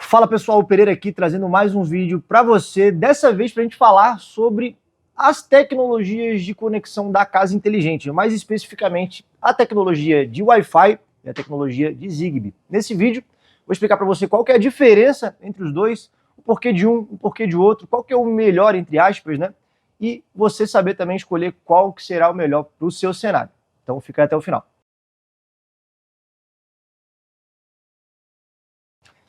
Fala pessoal, o Pereira aqui trazendo mais um vídeo para você, dessa vez para a gente falar sobre as tecnologias de conexão da casa inteligente, mais especificamente a tecnologia de Wi-Fi e a tecnologia de Zigbee. Nesse vídeo vou explicar para você qual que é a diferença entre os dois, o porquê de um, o porquê de outro, qual que é o melhor entre aspas, né? E você saber também escolher qual que será o melhor para o seu cenário. Então fica até o final.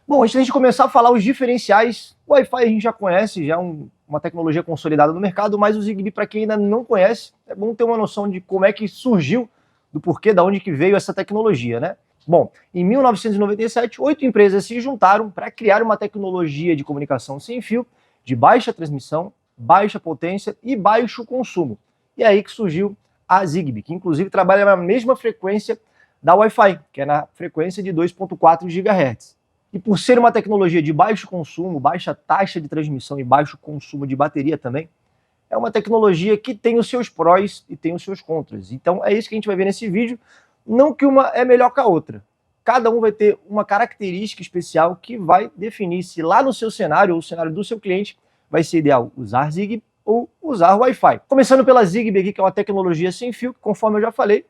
Bom, antes de começar a falar os diferenciais, o Wi-Fi a gente já conhece, já é uma tecnologia consolidada no mercado, mas o Zigbee, para quem ainda não conhece, é bom ter uma noção de como é que surgiu, do porquê, da onde que veio essa tecnologia, né? Bom, em 1997, 8 empresas se juntaram para criar uma tecnologia de comunicação sem fio, de baixa transmissão, baixa potência e baixo consumo. E é aí que surgiu a Zigbee, que inclusive trabalha na mesma frequência da Wi-Fi, que é na frequência de 2.4 GHz. E por ser uma tecnologia de baixo consumo, baixa taxa de transmissão e baixo consumo de bateria também, é uma tecnologia que tem os seus prós e tem os seus contras. Então é isso que a gente vai ver nesse vídeo, não que uma é melhor que a outra. Cada um vai ter uma característica especial que vai definir se lá no seu cenário ou o cenário do seu cliente vai ser ideal usar Zigbee ou usar Wi-Fi. Começando pela Zigbee aqui, que é uma tecnologia sem fio, que conforme eu já falei,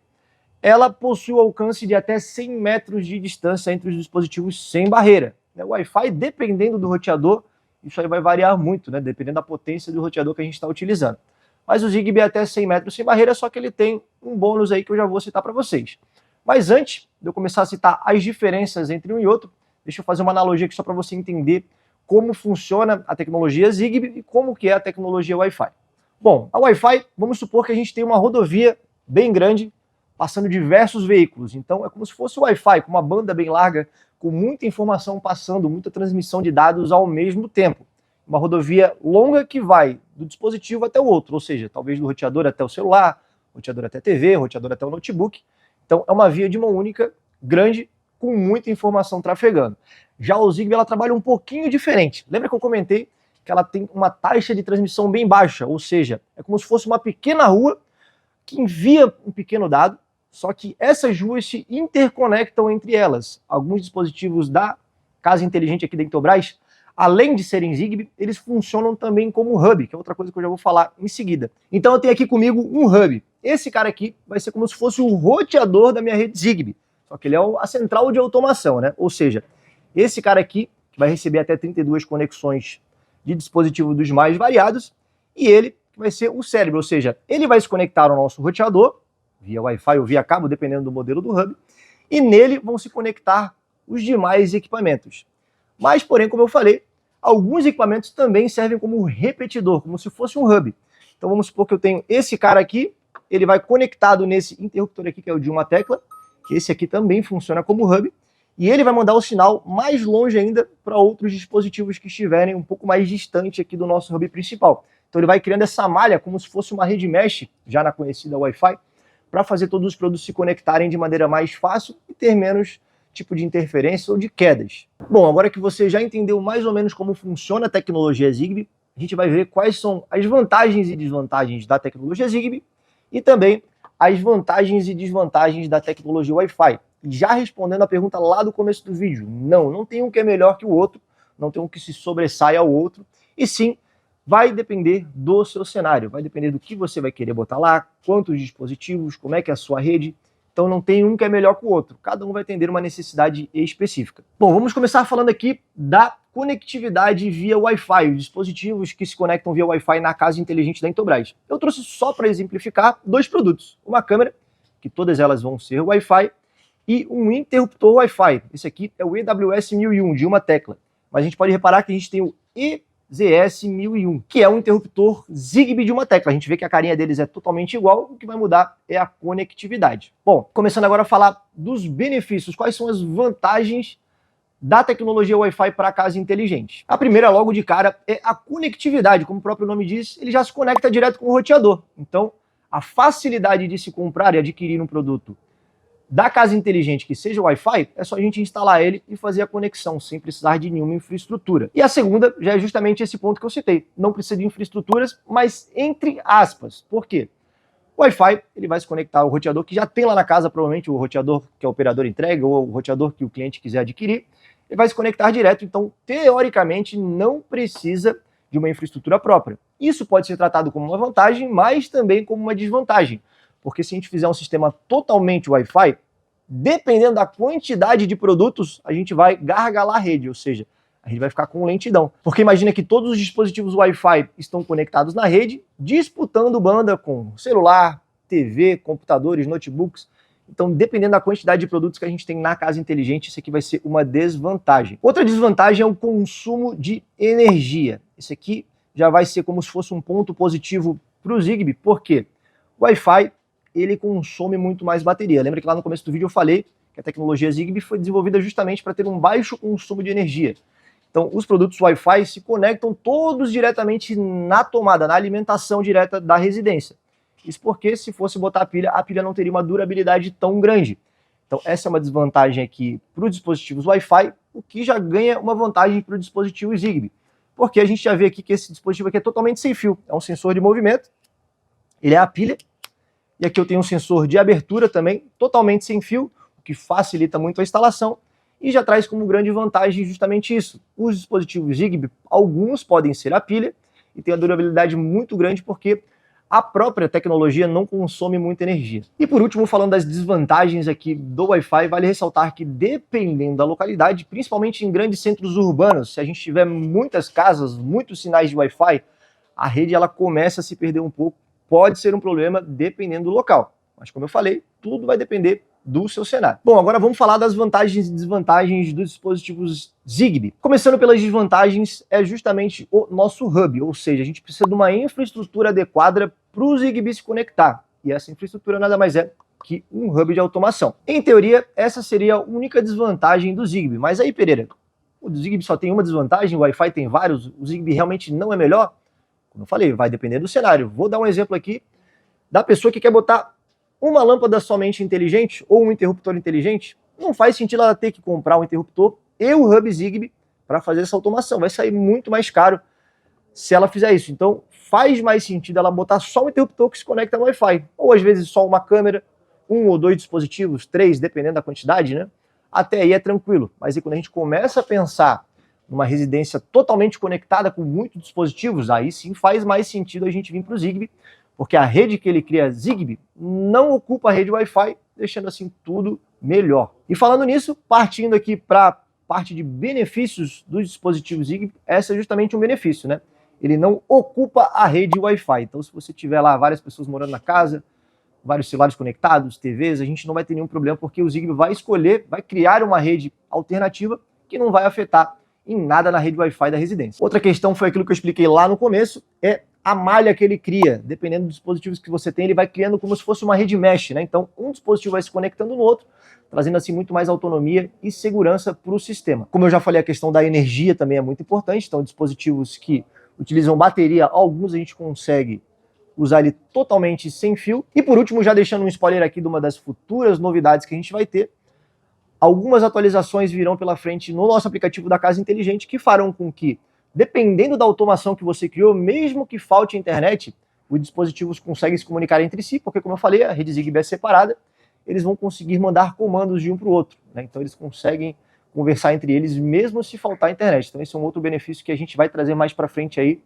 ela possui o alcance de até 100 metros de distância entre os dispositivos sem barreira. O Wi-Fi, dependendo do roteador, isso aí vai variar muito, né? Dependendo da potência do roteador que a gente está utilizando. Mas o Zigbee é até 100 metros sem barreira, só que ele tem um bônus aí que eu já vou citar para vocês. Mas antes de eu começar a citar as diferenças entre um e outro, deixa eu fazer uma analogia aqui só para você entender como funciona a tecnologia Zigbee e como que é a tecnologia Wi-Fi. Bom, a Wi-Fi, vamos supor que a gente tem uma rodovia bem grande, passando diversos veículos. Então é como se fosse o Wi-Fi, com uma banda bem larga, com muita informação passando, muita transmissão de dados ao mesmo tempo. Uma rodovia longa que vai do dispositivo até o outro, ou seja, talvez do roteador até o celular, roteador até a TV, roteador até o notebook. Então é uma via de mão única, grande, com muita informação trafegando. Já o Zigbee, ela trabalha um pouquinho diferente. Lembra que eu comentei que ela tem uma taxa de transmissão bem baixa, ou seja, é como se fosse uma pequena rua que envia um pequeno dado, só que essas ruas se interconectam entre elas. Alguns dispositivos da casa inteligente aqui da Intelbras, além de serem Zigbee, eles funcionam também como hub, que é outra coisa que eu já vou falar em seguida. Então eu tenho aqui comigo um hub. Esse cara aqui vai ser como se fosse o roteador da minha rede Zigbee, só que ele é a central de automação, né? Ou seja, esse cara aqui que vai receber até 32 conexões de dispositivo dos mais variados, e ele vai ser o cérebro, ou seja, ele vai se conectar ao nosso roteador, via Wi-Fi ou via cabo, dependendo do modelo do hub, e nele vão se conectar os demais equipamentos. Mas, porém, como eu falei, alguns equipamentos também servem como repetidor, como se fosse um hub. Então vamos supor que eu tenho esse cara aqui, ele vai conectado nesse interruptor aqui, que é o de uma tecla, que esse aqui também funciona como hub, e ele vai mandar o sinal mais longe ainda para outros dispositivos que estiverem um pouco mais distante aqui do nosso hub principal. Então ele vai criando essa malha como se fosse uma rede mesh, já na conhecida Wi-Fi, para fazer todos os produtos se conectarem de maneira mais fácil e ter menos tipo de interferência ou de quedas. Bom, agora que você já entendeu mais ou menos como funciona a tecnologia Zigbee, a gente vai ver quais são as vantagens e desvantagens da tecnologia Zigbee e também as vantagens e desvantagens da tecnologia Wi-Fi. Já respondendo a pergunta lá do começo do vídeo, não tem um que é melhor que o outro, não tem um que se sobressai ao outro, e sim, vai depender do seu cenário, vai depender do que você vai querer botar lá, quantos dispositivos, como é que é a sua rede. Então não tem um que é melhor que o outro, cada um vai atender uma necessidade específica. Bom, vamos começar falando aqui da conectividade via Wi-Fi, os dispositivos que se conectam via Wi-Fi na casa inteligente da Intelbras. Eu trouxe só para exemplificar dois produtos, uma câmera, que todas elas vão ser Wi-Fi, e um interruptor Wi-Fi. Esse aqui é o EWS1001, de uma tecla. Mas a gente pode reparar que a gente tem o EZS1001, que é um interruptor Zigbee de uma tecla. A gente vê que a carinha deles é totalmente igual, o que vai mudar é a conectividade. Bom, começando agora a falar dos benefícios, quais são as vantagens da tecnologia Wi-Fi para a casa inteligente. A primeira, logo de cara, é a conectividade. Como o próprio nome diz, ele já se conecta direto com o roteador. Então, a facilidade de se comprar e adquirir um produto da casa inteligente que seja Wi-Fi, é só a gente instalar ele e fazer a conexão, sem precisar de nenhuma infraestrutura. E a segunda já é justamente esse ponto que eu citei. Não precisa de infraestruturas, mas entre aspas. Por quê? O Wi-Fi, ele vai se conectar ao roteador que já tem lá na casa, provavelmente o roteador que a operadora entrega ou o roteador que o cliente quiser adquirir. ele vai se conectar direto, então, teoricamente, não precisa de uma infraestrutura própria. Isso pode ser tratado como uma vantagem, mas também como uma desvantagem, porque se a gente fizer um sistema totalmente Wi-Fi, dependendo da quantidade de produtos, a gente vai gargalar a rede, ou seja, a rede vai ficar com lentidão. Porque imagina que todos os dispositivos Wi-Fi estão conectados na rede, disputando banda com celular, TV, computadores, notebooks. Então, dependendo da quantidade de produtos que a gente tem na casa inteligente, isso aqui vai ser uma desvantagem. Outra desvantagem é o consumo de energia. Isso aqui já vai ser como se fosse um ponto positivo para o Zigbee, porque o Wi-Fi ele consome muito mais bateria. Lembra que lá no começo do vídeo eu falei que a tecnologia Zigbee foi desenvolvida justamente para ter um baixo consumo de energia. Então, os produtos Wi-Fi se conectam todos diretamente na tomada, na alimentação direta da residência. Isso porque, se fosse botar a pilha não teria uma durabilidade tão grande. Então, essa é uma desvantagem aqui para os dispositivos Wi-Fi, o que já ganha uma vantagem para o dispositivo Zigbee. Porque a gente já vê aqui que esse dispositivo aqui é totalmente sem fio. É um sensor de movimento, ele é a pilha, e aqui eu tenho um sensor de abertura também, totalmente sem fio, o que facilita muito a instalação, e já traz como grande vantagem justamente isso. Os dispositivos Zigbee, alguns podem ser a pilha, e tem a durabilidade muito grande porque a própria tecnologia não consome muita energia. E por último, falando das desvantagens aqui do Wi-Fi, vale ressaltar que dependendo da localidade, principalmente em grandes centros urbanos, se a gente tiver muitas casas, muitos sinais de Wi-Fi, a rede ela começa a se perder um pouco, pode ser um problema dependendo do local. Mas como eu falei, tudo vai depender do seu cenário. Bom, agora vamos falar das vantagens e desvantagens dos dispositivos Zigbee. Começando pelas desvantagens, é justamente o nosso hub, ou seja, a gente precisa de uma infraestrutura adequada para o Zigbee se conectar. E essa infraestrutura nada mais é que um hub de automação. Em teoria, essa seria a única desvantagem do Zigbee. Mas aí, Pereira, o Zigbee só tem uma desvantagem, o Wi-Fi tem vários, o Zigbee realmente não é melhor? Como eu falei, vai depender do cenário. Vou dar um exemplo aqui da pessoa que quer botar uma lâmpada somente inteligente ou um interruptor inteligente. Não faz sentido ela ter que comprar um interruptor e o hub Zigbee para fazer essa automação. Vai sair muito mais caro se ela fizer isso. Então, faz mais sentido ela botar só um interruptor que se conecta no Wi-Fi. Ou às vezes só uma câmera, um ou dois dispositivos, 3, dependendo da quantidade, né? Até aí é tranquilo. Mas aí quando a gente começa a pensar numa residência totalmente conectada com muitos dispositivos, aí sim faz mais sentido a gente vir para o Zigbee, porque a rede que ele cria, Zigbee, não ocupa a rede Wi-Fi, deixando assim tudo melhor. E falando nisso, partindo aqui para a parte de benefícios dos dispositivos Zigbee, essa é justamente um benefício, né? Ele não ocupa a rede Wi-Fi. Então, se você tiver lá várias pessoas morando na casa, vários celulares conectados, TVs, a gente não vai ter nenhum problema, porque o Zigbee vai escolher, vai criar uma rede alternativa que não vai afetar em nada na rede Wi-Fi da residência. Outra questão foi aquilo que eu expliquei lá no começo, é a malha que ele cria. Dependendo dos dispositivos que você tem, ele vai criando como se fosse uma rede mesh, né? Então, um dispositivo vai se conectando no outro, trazendo assim muito mais autonomia e segurança para o sistema. Como eu já falei, a questão da energia também é muito importante. Então, dispositivos que utilizam bateria, alguns a gente consegue usar ele totalmente sem fio. E por último, já deixando um spoiler aqui de uma das futuras novidades que a gente vai ter, algumas atualizações virão pela frente no nosso aplicativo da Casa Inteligente que farão com que, dependendo da automação que você criou, mesmo que falte internet, os dispositivos conseguem se comunicar entre si, porque como eu falei, a rede Zigbee é separada, eles vão conseguir mandar comandos de um para o outro, né? Então eles conseguem conversar entre eles mesmo se faltar internet. Então esse é um outro benefício que a gente vai trazer mais para frente aí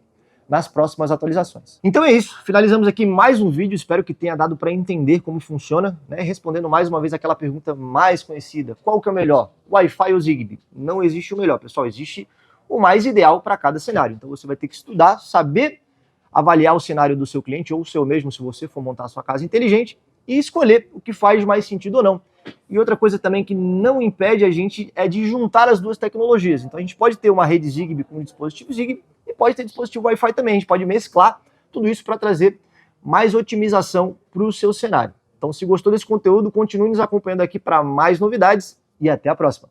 nas próximas atualizações. Então é isso, finalizamos aqui mais um vídeo, espero que tenha dado para entender como funciona, né? Respondendo mais uma vez aquela pergunta mais conhecida, qual que é o melhor, Wi-Fi ou Zigbee? Não existe o melhor, pessoal, existe o mais ideal para cada cenário. Então você vai ter que estudar, saber avaliar o cenário do seu cliente ou o seu mesmo, se você for montar a sua casa inteligente, e escolher o que faz mais sentido ou não. E outra coisa também que não impede a gente é de juntar as duas tecnologias. Então a gente pode ter uma rede Zigbee com um dispositivo Zigbee e pode ter dispositivo Wi-Fi também. A gente pode mesclar tudo isso para trazer mais otimização para o seu cenário. Então se gostou desse conteúdo, continue nos acompanhando aqui para mais novidades e até a próxima.